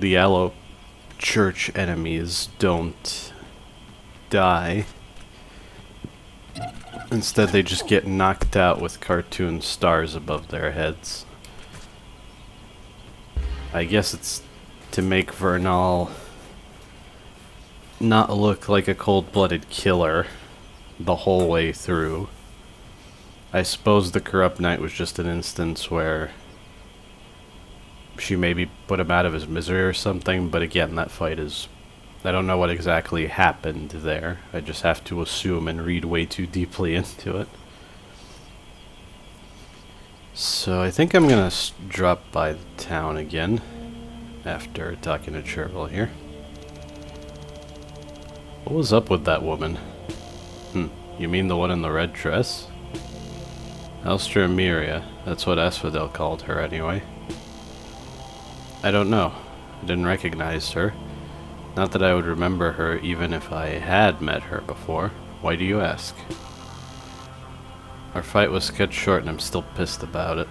the Yellow Church enemies don't die. Instead, they just get knocked out with cartoon stars above their heads. I guess it's to make Vernal not look like a cold-blooded killer the whole way through. I suppose the Corrupt Knight was just an instance where she maybe put him out of his misery or something, but again, that fight is... I don't know what exactly happened there. I just have to assume and read way too deeply into it. So I think I'm gonna drop by the town again after talking to Chervil here. What was up with that woman? You mean the one in the red dress? Elstra Miria. That's what Asphodel called her anyway. I don't know. I didn't recognize her. Not that I would remember her even if I had met her before. Why do you ask? Our fight was cut short and I'm still pissed about it.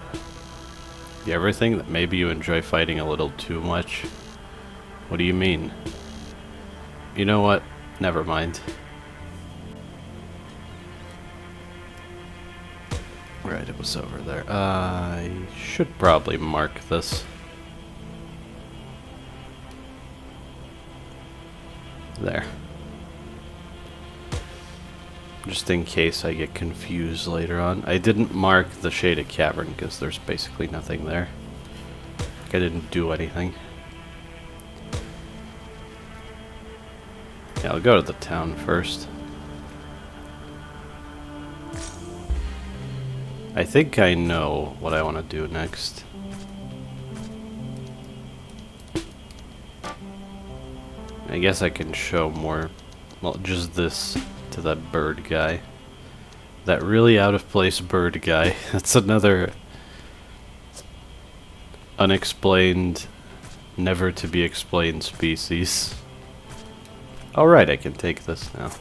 You ever think that maybe you enjoy fighting a little too much? What do you mean? You know what? Never mind. Right, it was over there. I should probably mark this. There. Just in case I get confused later on. I didn't mark the Shaded Cavern because there's basically nothing there. I didn't do anything. Yeah, I'll go to the town first. I think I know what I want to do next. I guess I can show more, well, just this to that bird guy. That really out of place bird guy. That's another unexplained, never to be explained species. Alright, I can take this now.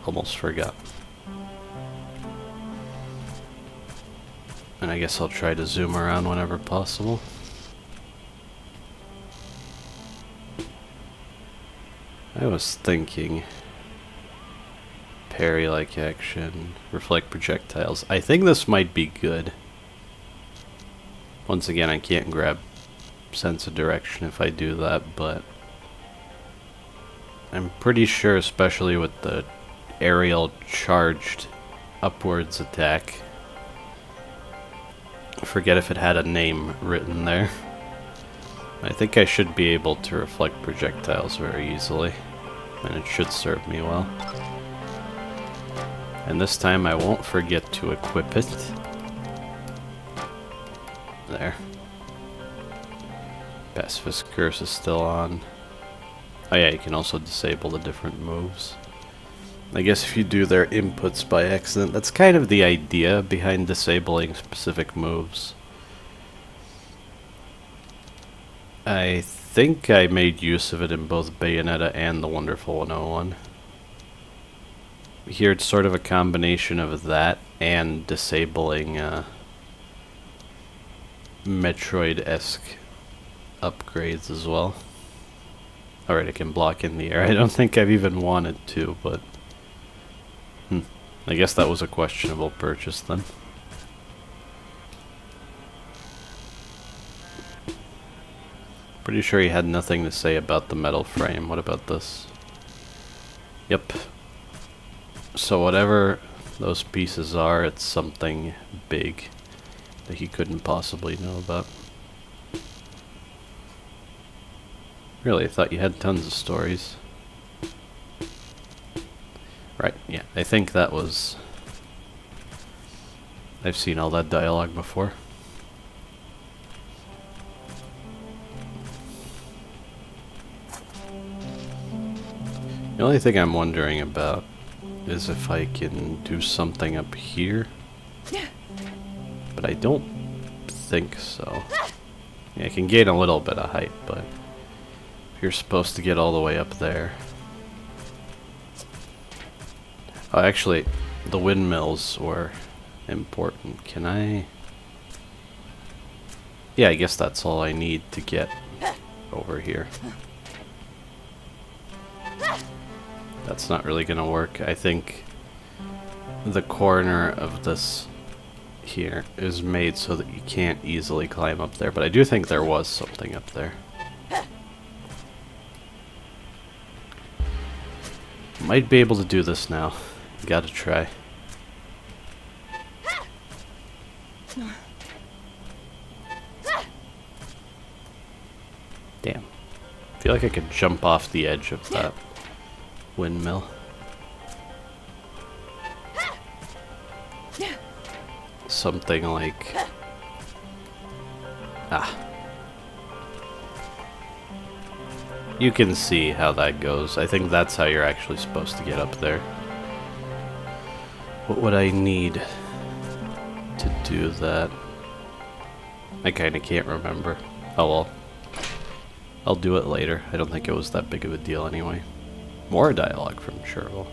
Almost forgot. And I guess I'll try to zoom around whenever possible. I was thinking parry-like action, reflect projectiles. I think this might be good. Once again, I can't grab sense of direction if I do that, but I'm pretty sure, especially with the aerial charged upwards attack, I forget if it had a name written there. I think I should be able to reflect projectiles very easily, and it should serve me well. And this time I won't forget to equip it. There. Pacifist curse is still on. Oh yeah, you can also disable the different moves. I guess if you do their inputs by accident, that's kind of the idea behind disabling specific moves. I think I made use of it in both Bayonetta and the Wonderful 101. Here it's sort of a combination of that and disabling Metroid-esque upgrades as well. Alright, I can block in the air. I don't think I've even wanted to, but... I guess that was a questionable purchase then. Pretty sure he had nothing to say about the metal frame. What about this? Yep. So whatever those pieces are, it's something big that he couldn't possibly know about. Really, I thought you had tons of stories. Right, yeah, I think that was... I've seen all that dialogue before. The only thing I'm wondering about is if I can do something up here. But I don't think so. Yeah, I can gain a little bit of height, but if you're supposed to get all the way up there... Oh, actually, the windmills were important. Can I... Yeah, I guess that's all I need to get over here. That's not really gonna work. I think the corner of this here is made so that you can't easily climb up there, but I do think there was something up there. Might be able to do this now. Gotta try. Damn. I feel like I could jump off the edge of that windmill. Something like... Ah. You can see how that goes. I think that's how you're actually supposed to get up there. What would I need to do that? I kinda can't remember. Oh well. I'll do it later. I don't think it was that big of a deal anyway. More dialogue from Cheryl.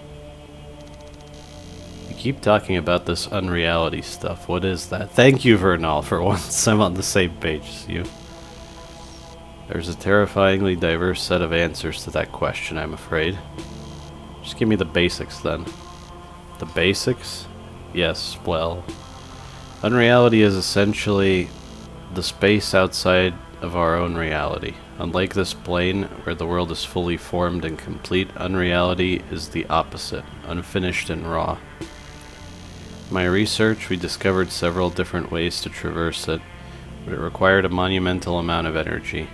You keep talking about this unreality stuff. What is that? Thank you, Vernal, for once I'm on the same page as you. There's a terrifyingly diverse set of answers to that question, I'm afraid. Just give me the basics then. The basics? Yes, well... Unreality is essentially the space outside of our own reality. Unlike this plane, where the world is fully formed and complete, unreality is the opposite, unfinished and raw. In my research, we discovered several different ways to traverse it, but it required a monumental amount of energy.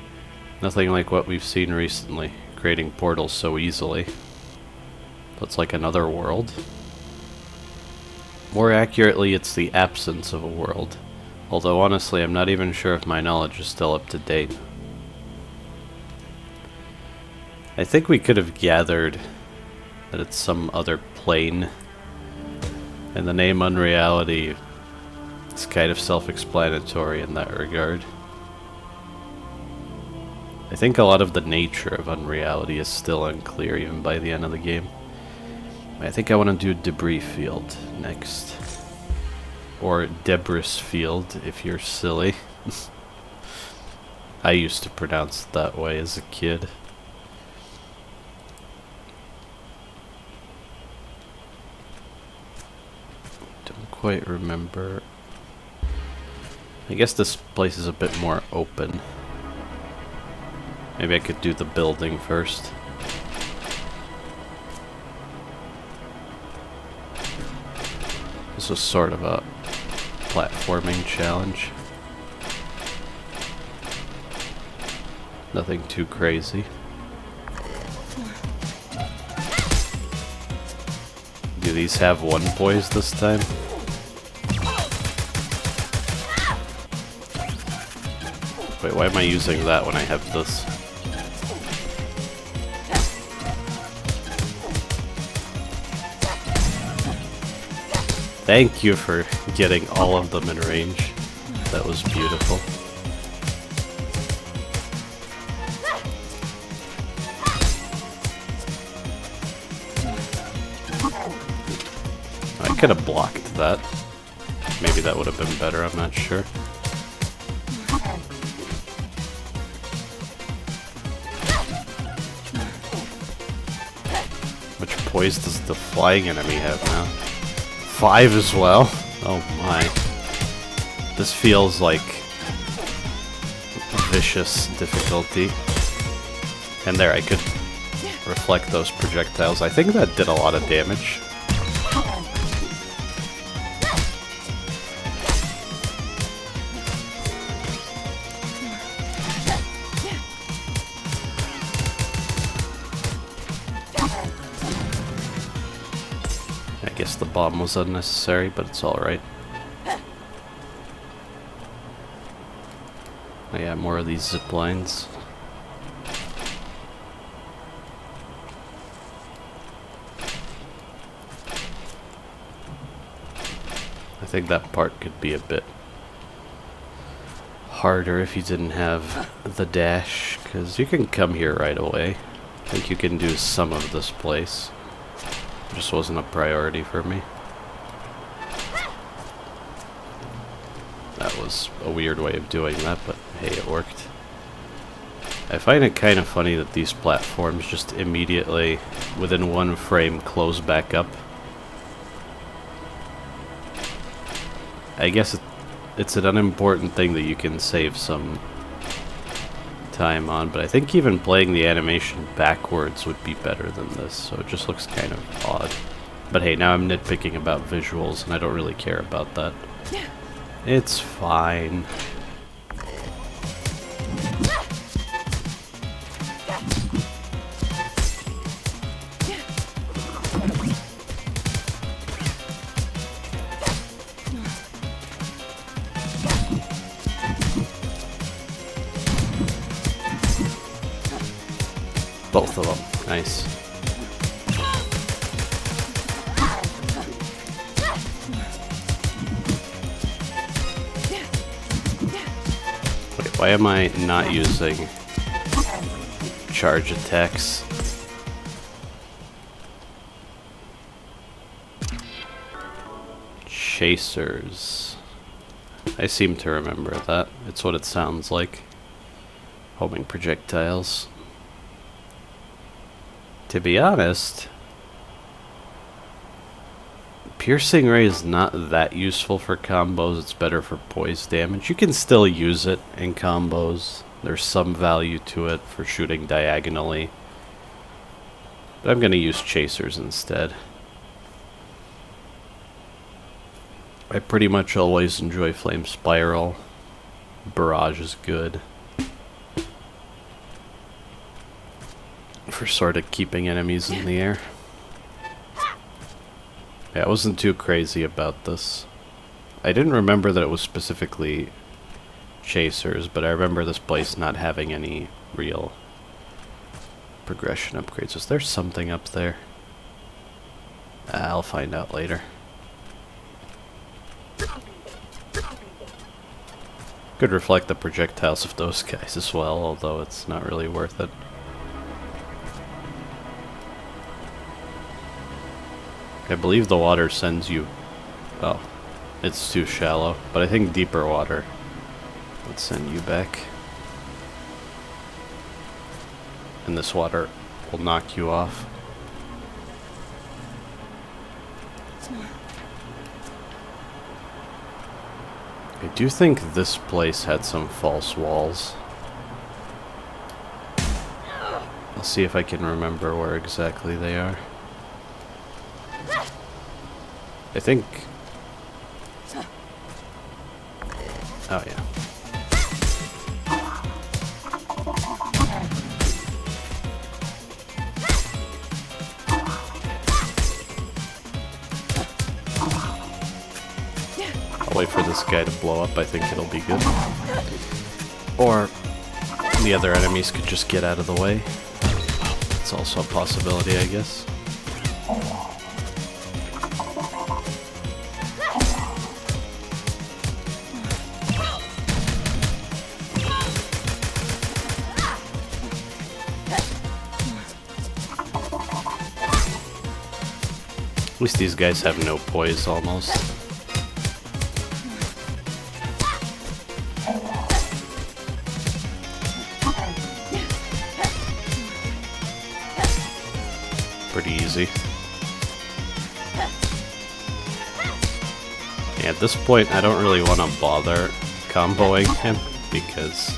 Nothing like what we've seen recently, creating portals so easily. That's like another world. More accurately, it's the absence of a world. Although honestly, I'm not even sure if my knowledge is still up to date. I think we could have gathered that it's some other plane. And the name Unreality is kind of self-explanatory in that regard. I think a lot of the nature of Unreality is still unclear even by the end of the game. I think I want to do Debris Field next. Or Debris Field, if you're silly. I used to pronounce it that way as a kid. Don't quite remember. I guess this place is a bit more open. Maybe I could do the building first. This was sort of a platforming challenge. Nothing too crazy. Do these have one poise this time? Wait, why am I using that when I have this? Thank you for getting all of them in range. That was beautiful. I could have blocked that. Maybe that would have been better, I'm not sure. How much poise does the flying enemy have now? 5 as well? Oh my. This feels like vicious difficulty. And there, I could reflect those projectiles. I think that did a lot of damage. I guess the bomb was unnecessary, but it's alright. Oh yeah, more of these zip lines. I think that part could be a bit harder if you didn't have the dash, because you can come here right away. I think you can do some of this place. Just wasn't a priority for me. That was a weird way of doing that, but hey, it worked. I find it kind of funny that these platforms just immediately, within one frame, close back up. I guess it's an unimportant thing that you can save some time on, but I think even playing the animation backwards would be better than this, so it just looks kind of odd. But hey, now I'm nitpicking about visuals, and I don't really care about that. It's fine. Both of them. Nice. Wait, why am I not using charge attacks? Chasers. I seem to remember that. It's what it sounds like. Homing projectiles. To be honest, piercing ray is not that useful for combos. It's better for poise damage. You can still use it in combos. There's some value to it for shooting diagonally. But I'm going to use chasers instead. I pretty much always enjoy Flame Spiral. Barrage is good for sort of keeping enemies in the air. Yeah, I wasn't too crazy about this. I didn't remember that it was specifically chasers, but I remember this place not having any real progression upgrades. Is there something up there? I'll find out later. Could reflect the projectiles of those guys as well, although it's not really worth it. I believe the water sends you... Oh, it's too shallow, but I think deeper water would send you back. And this water will knock you off. I do think this place had some false walls. I'll see if I can remember where exactly they are. I think... Oh, yeah. I'll wait for this guy to blow up. I think it'll be good. Or the other enemies could just get out of the way. It's also a possibility, I guess. At least these guys have no poise, almost. Pretty easy. Yeah, at this point, I don't really want to bother comboing him, because...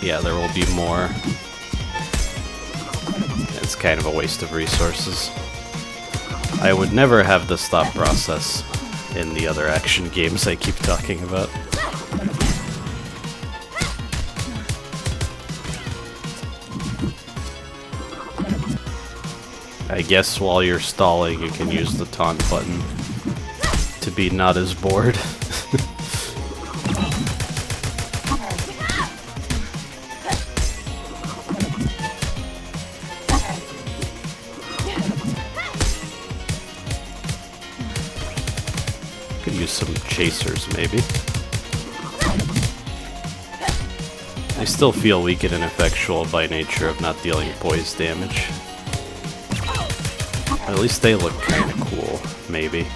yeah, there will be more. It's kind of a waste of resources. I would never have this thought process in the other action games I keep talking about. I guess while you're stalling, you can use the taunt button to be not as bored. Could use some chasers, maybe. I still feel weak and ineffectual by nature of not dealing poise damage. At least they look kinda cool, maybe.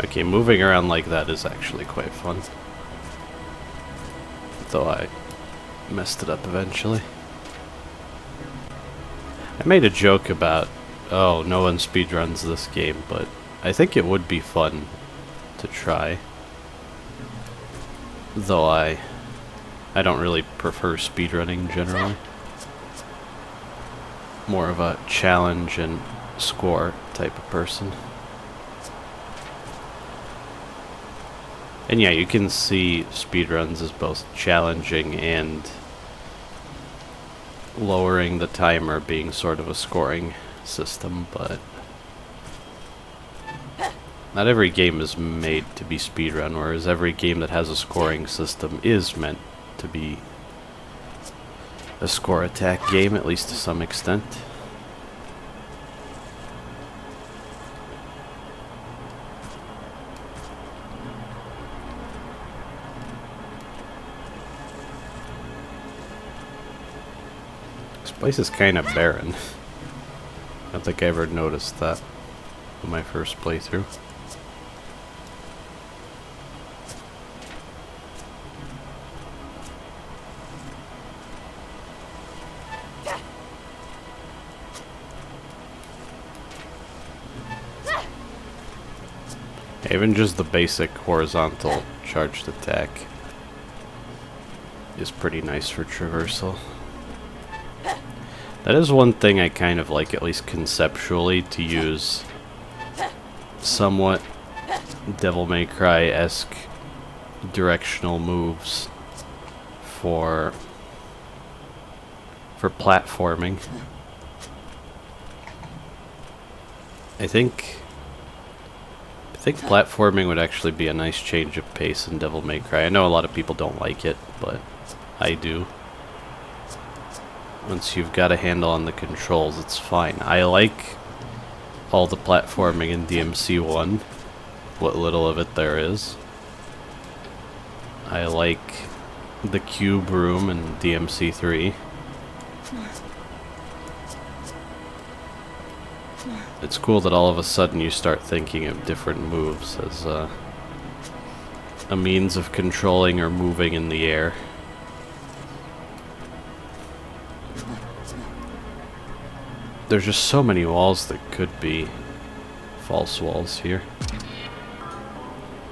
Okay, moving around like that is actually quite fun. Though I messed it up eventually. I made a joke about, oh, no one speedruns this game, but I think it would be fun to try. Though I don't really prefer speedrunning generally. More of a challenge and score type of person. And yeah, you can see speedruns as both challenging and lowering the timer being sort of a scoring system, but not every game is made to be speedrun, whereas every game that has a scoring system is meant to be a score attack game, at least to some extent. This place is kind of barren. I don't think I ever noticed that in my first playthrough. Even just the basic horizontal charged attack is pretty nice for traversal. That is one thing I kind of like, at least conceptually, to use somewhat Devil May Cry-esque directional moves for platforming. I think platforming would actually be a nice change of pace in Devil May Cry. I know a lot of people don't like it, but I do. Once you've got a handle on the controls, it's fine. I like all the platforming in DMC1, what little of it there is. I like the cube room in DMC3. It's cool that all of a sudden you start thinking of different moves as a means of controlling or moving in the air. There's just so many walls that could be false walls here.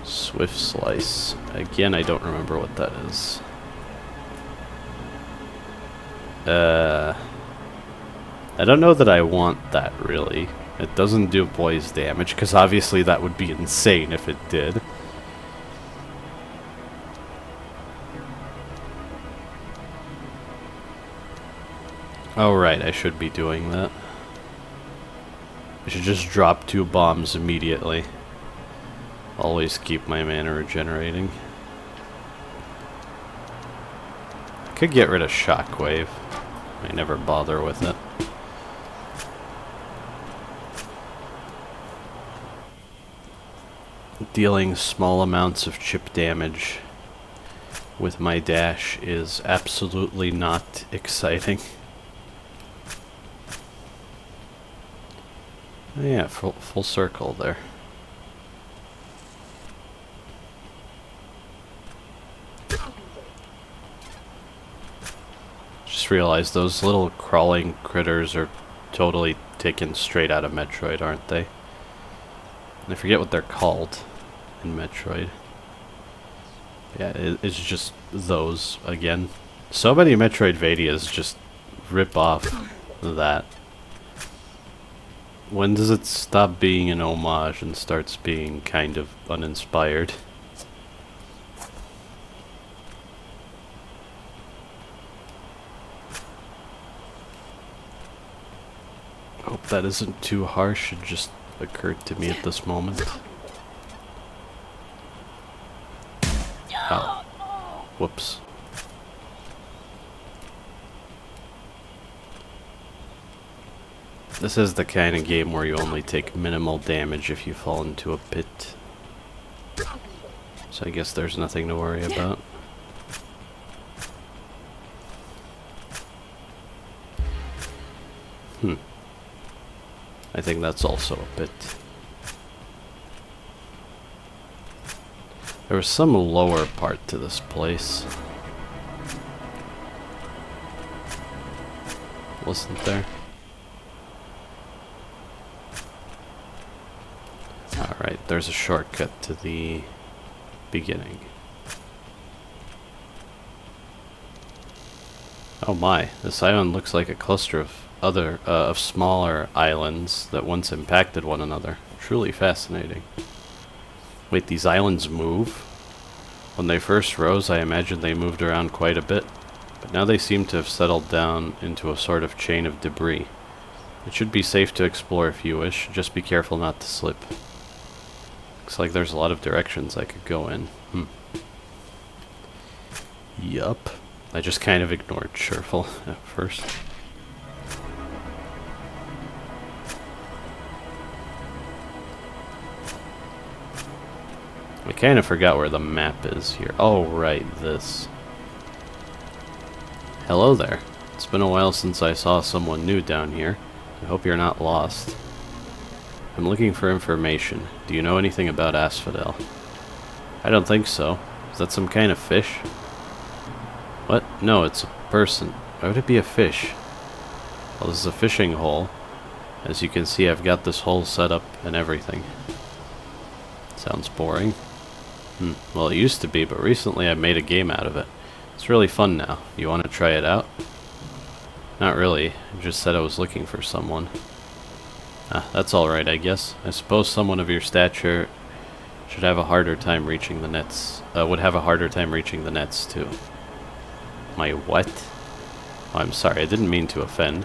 Swift Slice. Again, I don't remember what that is. I don't know that I want that, really. It doesn't do poise damage, because obviously that would be insane if it did. Oh right, I should be doing that. I should just drop 2 bombs immediately. Always keep my mana regenerating. I could get rid of Shockwave. I never bother with it. Dealing small amounts of chip damage with my dash is absolutely not exciting. Yeah, full circle there. Just realized those little crawling critters are totally taken straight out of Metroid, aren't they? I forget what they're called in Metroid. Yeah, it's just those again. So many Metroidvanias just rip off that. When does it stop being an homage and starts being kind of uninspired? Hope that isn't too harsh. It just occurred to me at this moment. Oh. Whoops. This is the kind of game where you only take minimal damage if you fall into a pit. So I guess there's nothing to worry about. I think that's also a bit... There was some lower part to this place. Wasn't there? Alright, there's a shortcut to the beginning. Oh my, this island looks like a cluster of smaller islands that once impacted one another. Truly fascinating. Wait, these islands move? When they first rose, I imagined they moved around quite a bit, but now they seem to have settled down into a sort of chain of debris. It should be safe to explore if you wish, just be careful not to slip. Looks like there's a lot of directions I could go in. Yup. I just kind of ignored Cheerful at first. I kind of forgot where the map is here. Oh, right, this. Hello there. It's been a while since I saw someone new down here. I hope you're not lost. I'm looking for information. Do you know anything about Asphodel? I don't think so. Is that some kind of fish? What? No, it's a person. Why would it be a fish? Well, this is a fishing hole. As you can see, I've got this hole set up and everything. Sounds boring. Well, it used to be, but recently I made a game out of it. It's really fun now. You want to try it out? Not really. I just said I was looking for someone. That's alright, I guess. I suppose someone of your stature should have a harder time reaching the nets. Would have a harder time reaching the nets, too. My what? Oh, I'm sorry, I didn't mean to offend.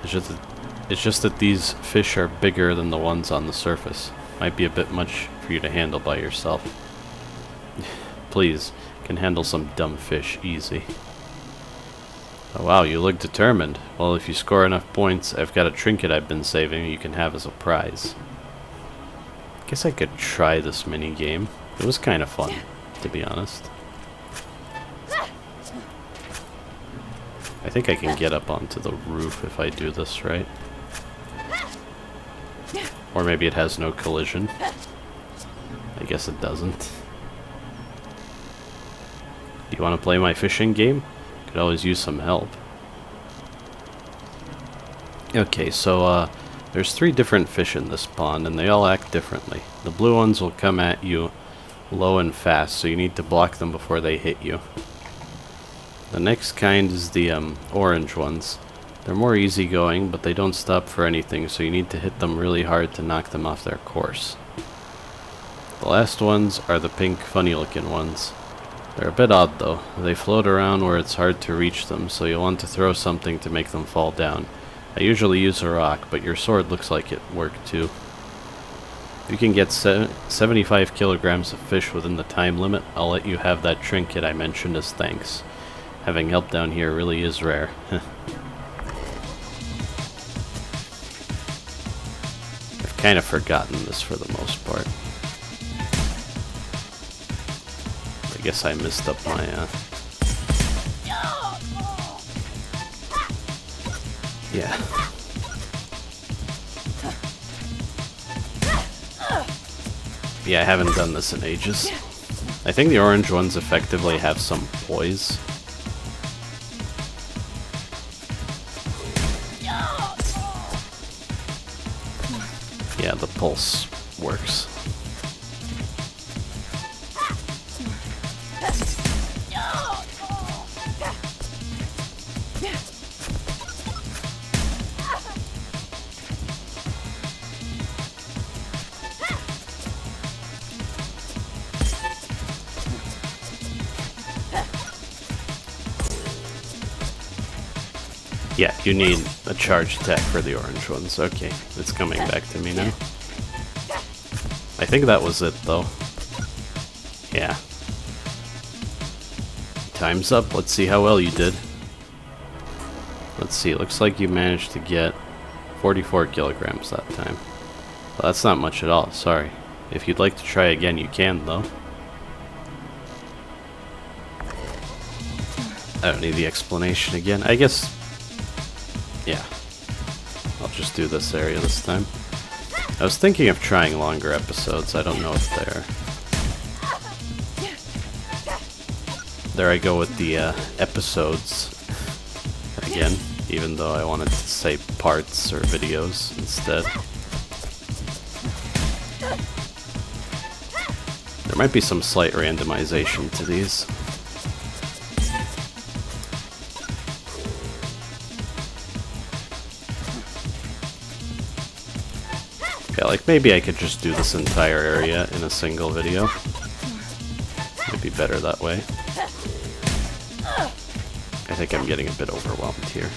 It's just that these fish are bigger than the ones on the surface. Might be a bit much for you to handle by yourself. Please, can handle some dumb fish easy. Oh, wow, you look determined. Well, if you score enough points, I've got a trinket I've been saving you can have as a prize. Guess I could try this mini game. It was kind of fun, to be honest. I think I can get up onto the roof if I do this right. Or maybe it has no collision. I guess it doesn't. Do you want to play my fishing game? Could always use some help. Okay, so there's 3 different fish in this pond, and they all act differently. The blue ones will come at you low and fast, so you need to block them before they hit you. The next kind is the orange ones. They're more easygoing, but they don't stop for anything, so you need to hit them really hard to knock them off their course. The last ones are the pink, funny-looking ones. They're a bit odd, though. They float around where it's hard to reach them, so you'll want to throw something to make them fall down. I usually use a rock, but your sword looks like it worked too. If you can get 75 kilograms of fish within the time limit, I'll let you have that trinket I mentioned as thanks. Having help down here really is rare. I've kind of forgotten this for the most part. I guess I missed up my, yeah. Yeah, I haven't done this in ages. I think the orange ones effectively have some poise. Yeah, the pulse works. Yeah, you need a charge attack for the orange ones. Okay, it's coming back to me now. I think that was it, though. Yeah. Time's up. Let's see how well you did. Let's see. Looks like you managed to get 44 kilograms that time. Well, that's not much at all. Sorry. If you'd like to try again, you can, though. I don't need the explanation again. I guess... yeah. just do this area this time. I was thinking of trying longer episodes. I don't know if they're... There I go with the episodes again, even though I wanted to say parts or videos instead. There might be some slight randomization to these. Yeah, like maybe I could just do this entire area in a single video. Might be better that way. I think I'm getting a bit overwhelmed here.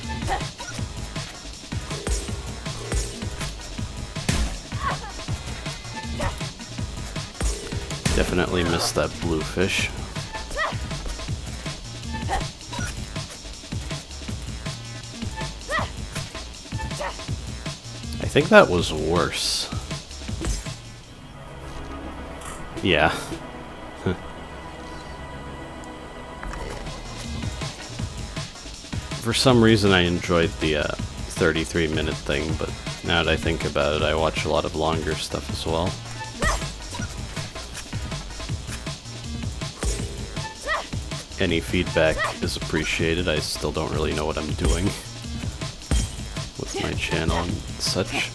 Definitely missed that blue fish. I think that was worse. Yeah. For some reason I enjoyed the 33-minute thing, but now that I think about it, I watch a lot of longer stuff as well. Any feedback is appreciated. I still don't really know what I'm doing with my channel and such.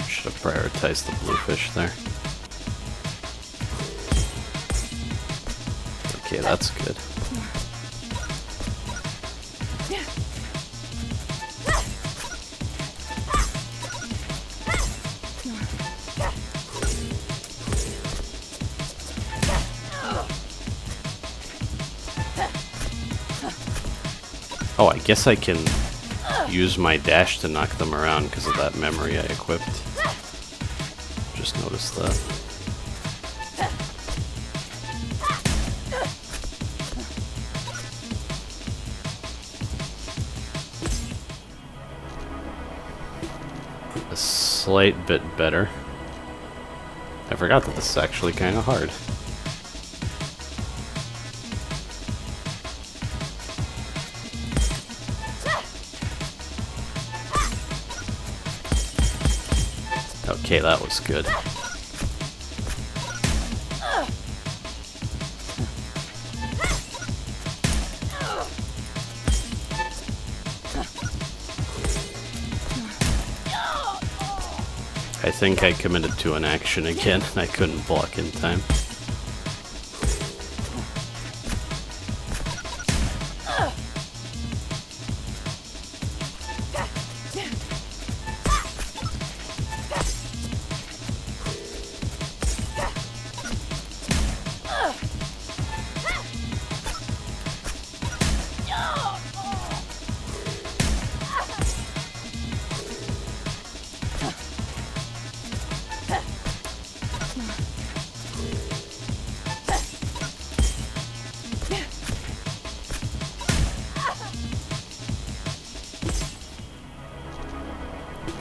Should have prioritized the bluefish there. Okay, that's good. Oh, I guess I can use my dash to knock them around because of that memory I equipped. Just noticed that. A slight bit better. I forgot that this is actually kind of hard. Okay, that was good. I think I committed to an action again. I couldn't block in time.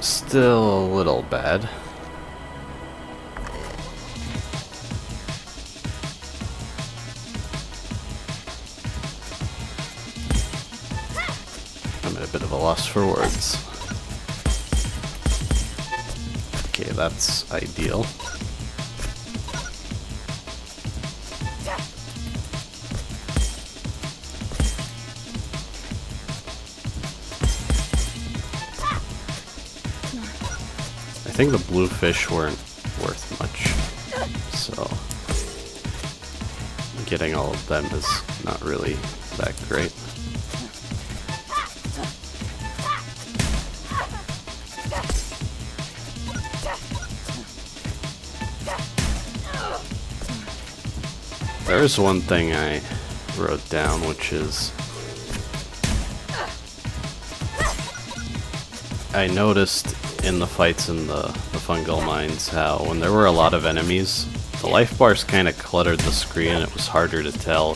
Still a little bad. I'm at a bit of a loss for words. Okay, that's ideal. I think the bluefish weren't worth much, so getting all of them is not really that great. There is one thing I wrote down, which is I noticed in the fights in the fungal mines how when there were a lot of enemies, the life bars kind of cluttered the screen and it was harder to tell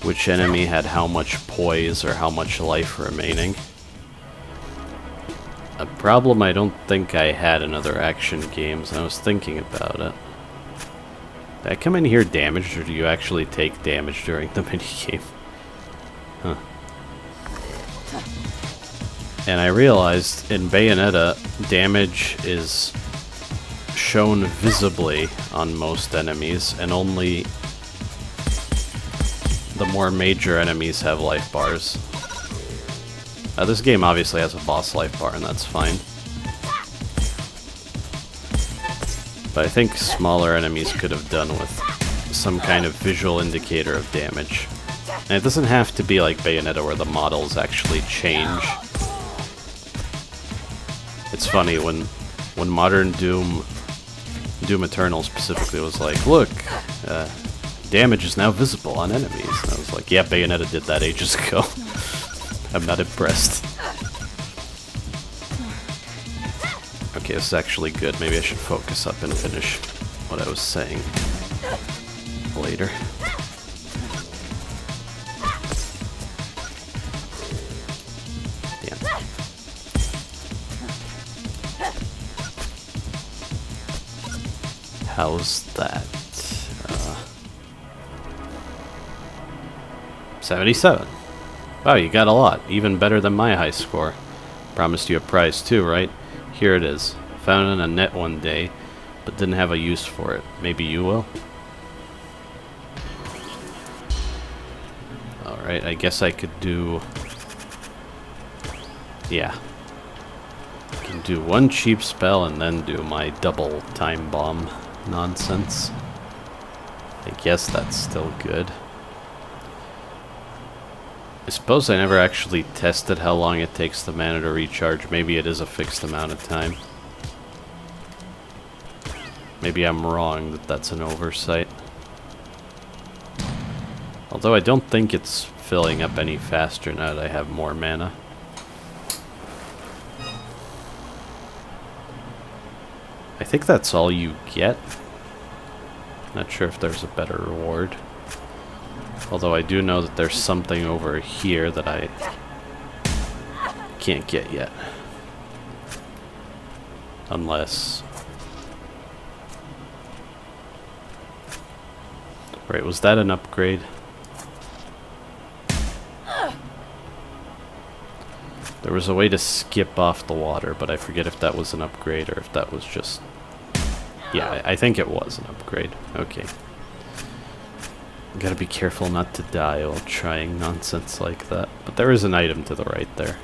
which enemy had how much poise or how much life remaining. A problem I don't think I had in other action games, and I was thinking about it. Did I come in here damaged, or do you actually take damage during the minigame? Huh. And I realized in Bayonetta, damage is shown visibly on most enemies, and only the more major enemies have life bars. This game obviously has a boss life bar, and that's fine. But I think smaller enemies could have done with some kind of visual indicator of damage. And it doesn't have to be like Bayonetta where the models actually change. It's funny, when modern Doom Eternal specifically was like, look, damage is now visible on enemies. And I was like, yeah, Bayonetta did that ages ago. I'm not impressed. Okay, this is actually good. Maybe I should focus up and finish what I was saying later. Yeah. How's that? 77. Wow, you got a lot. Even better than my high score. Promised you a prize too, right? Here it is. Found it in a net one day, but didn't have a use for it. Maybe you will? Alright, I guess I could do... Yeah. I can do one cheap spell and then do my double time bomb nonsense. I guess that's still good. I suppose I never actually tested how long it takes the mana to recharge. Maybe it is a fixed amount of time. Maybe I'm wrong that that's an oversight. Although I don't think it's filling up any faster now that I have more mana. I think that's all you get. Not sure if there's a better reward. Although I do know that there's something over here that I can't get yet. Unless... Right, was that an upgrade? There was a way to skip off the water, but I forget if that was an upgrade or if that was just... Yeah, I think it was an upgrade. Okay. Gotta be careful not to die while trying nonsense like that. But there is an item to the right there.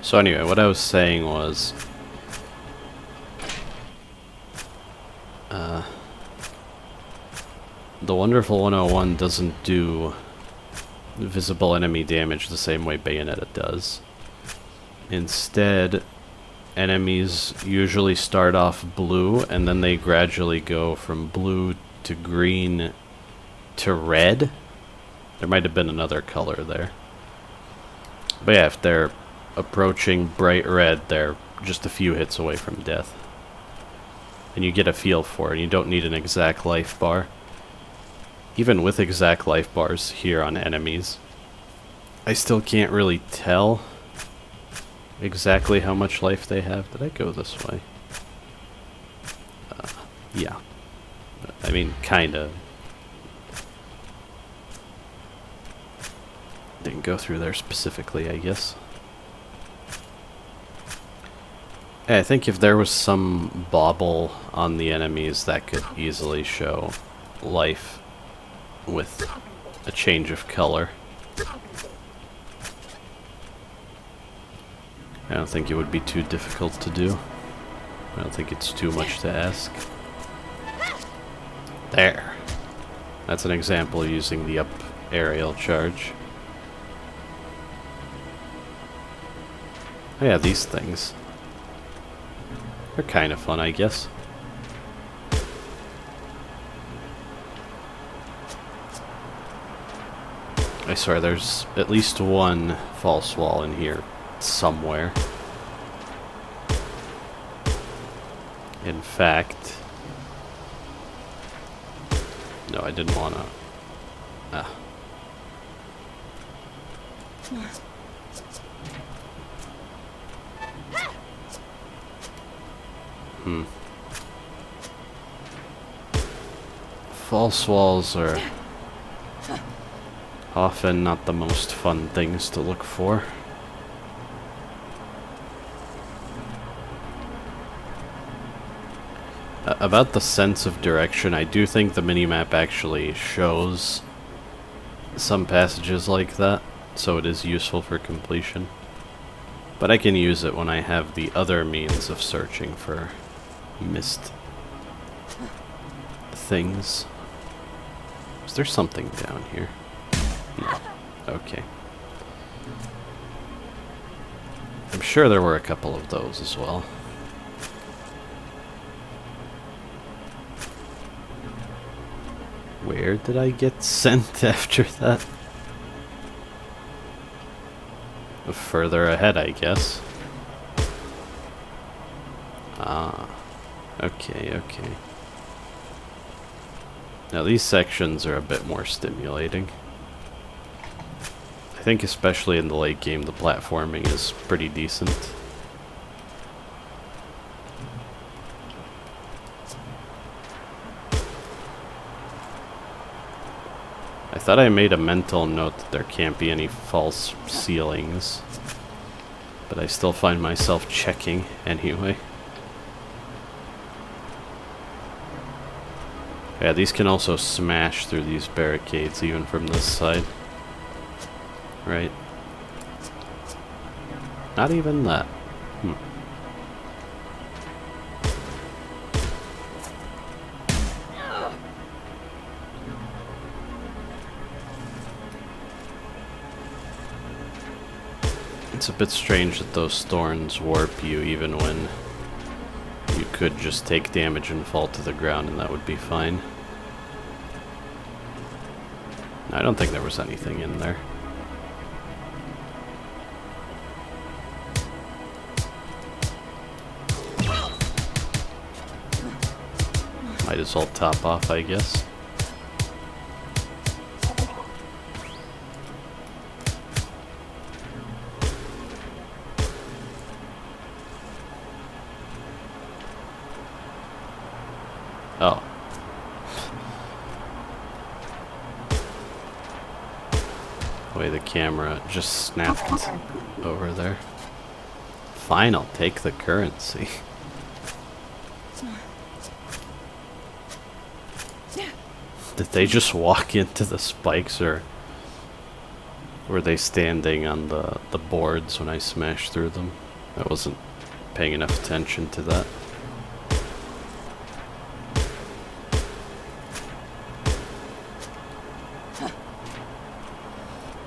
So anyway, what I was saying was... the Wonderful 101 doesn't do visible enemy damage the same way Bayonetta does. Instead, enemies usually start off blue, and then they gradually go from blue to green to red. There might have been another color there. But yeah, if they're approaching bright red, they're just a few hits away from death. And you get a feel for it. You don't need an exact life bar. Even with exact life bars here on enemies, I still can't really tell exactly how much life they have. Did I go this way? Yeah. I mean, kinda. Didn't go through there specifically, I guess. Yeah, I think if there was some bauble on the enemies, that could easily show life with a change of color. I don't think it would be too difficult to do. I don't think it's too much to ask. There. That's an example of using the up aerial charge. Oh yeah, these things. They're kind of fun, I guess. I swear there's at least one false wall in here somewhere. In fact... No, I didn't want to... Ah. False walls are often not the most fun things to look for. About the sense of direction, I do think the minimap actually shows some passages like that, so it is useful for completion. But I can use it when I have the other means of searching for missed things. Is there something down here? No. Okay. I'm sure there were a couple of those as well. Where did I get sent after that? Further ahead, I guess. Ah. Okay, okay. Now these sections are a bit more stimulating. I think especially in the late game, the platforming is pretty decent. I thought I made a mental note that there can't be any false ceilings, but I still find myself checking anyway. Yeah, these can also smash through these barricades even from this side. Right. Not even that. It's a bit strange that those thorns warp you even when you could just take damage and fall to the ground and that would be fine. I don't think there was anything in there. Might as well top off, I guess. Oh. The way the camera just snapped over there. Fine, I'll take the currency. Did they just walk into the spikes, or were they standing on the boards when I smashed through them? I wasn't paying enough attention to that.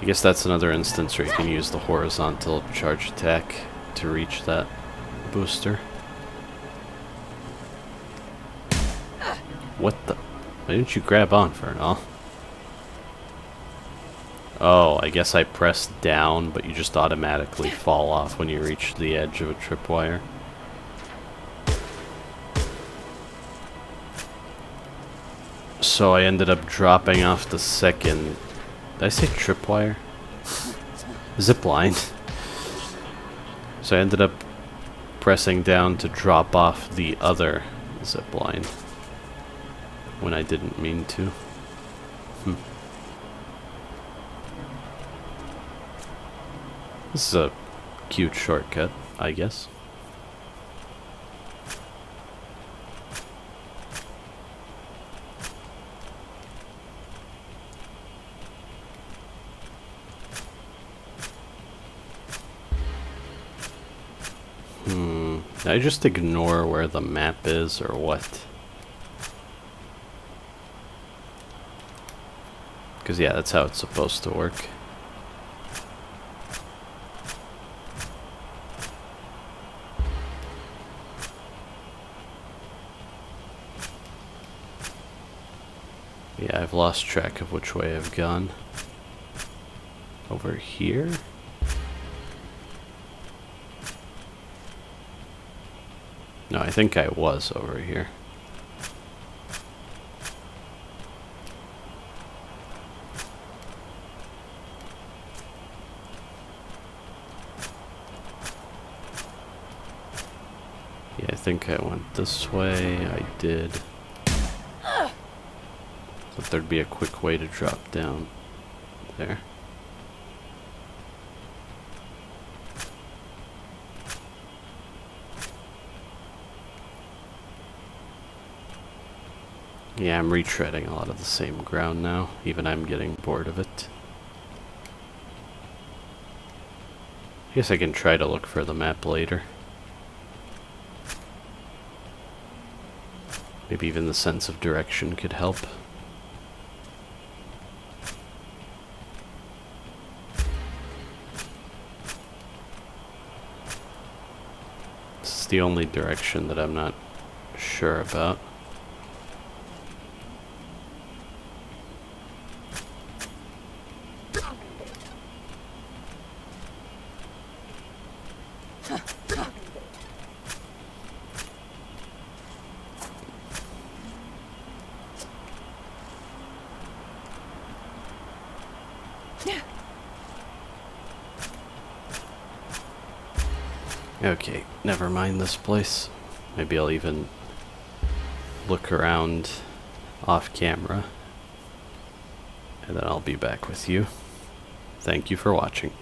I guess that's another instance where you can use the horizontal charge attack to reach that booster. What the? Why didn't you grab on, Vernal? Oh, I guess I pressed down, but you just automatically fall off when you reach the edge of a tripwire. So I ended up dropping off the second... Did I say tripwire? Zip line. So I ended up pressing down to drop off the other zip line when I didn't mean to. This is a cute shortcut, I guess. Did I just ignore where the map is, or what? Because, yeah, that's how it's supposed to work. Yeah, I've lost track of which way I've gone. Over here? No, I think I was over here. Yeah, I think I went this way. I did. But there'd be a quick way to drop down. There. Yeah, I'm retreading a lot of the same ground now. Even I'm getting bored of it. I guess I can try to look for the map later. Maybe even the sense of direction could help. This is the only direction that I'm not sure about. Okay, never mind this place. Maybe I'll even look around off camera, and then I'll be back with you. Thank you for watching.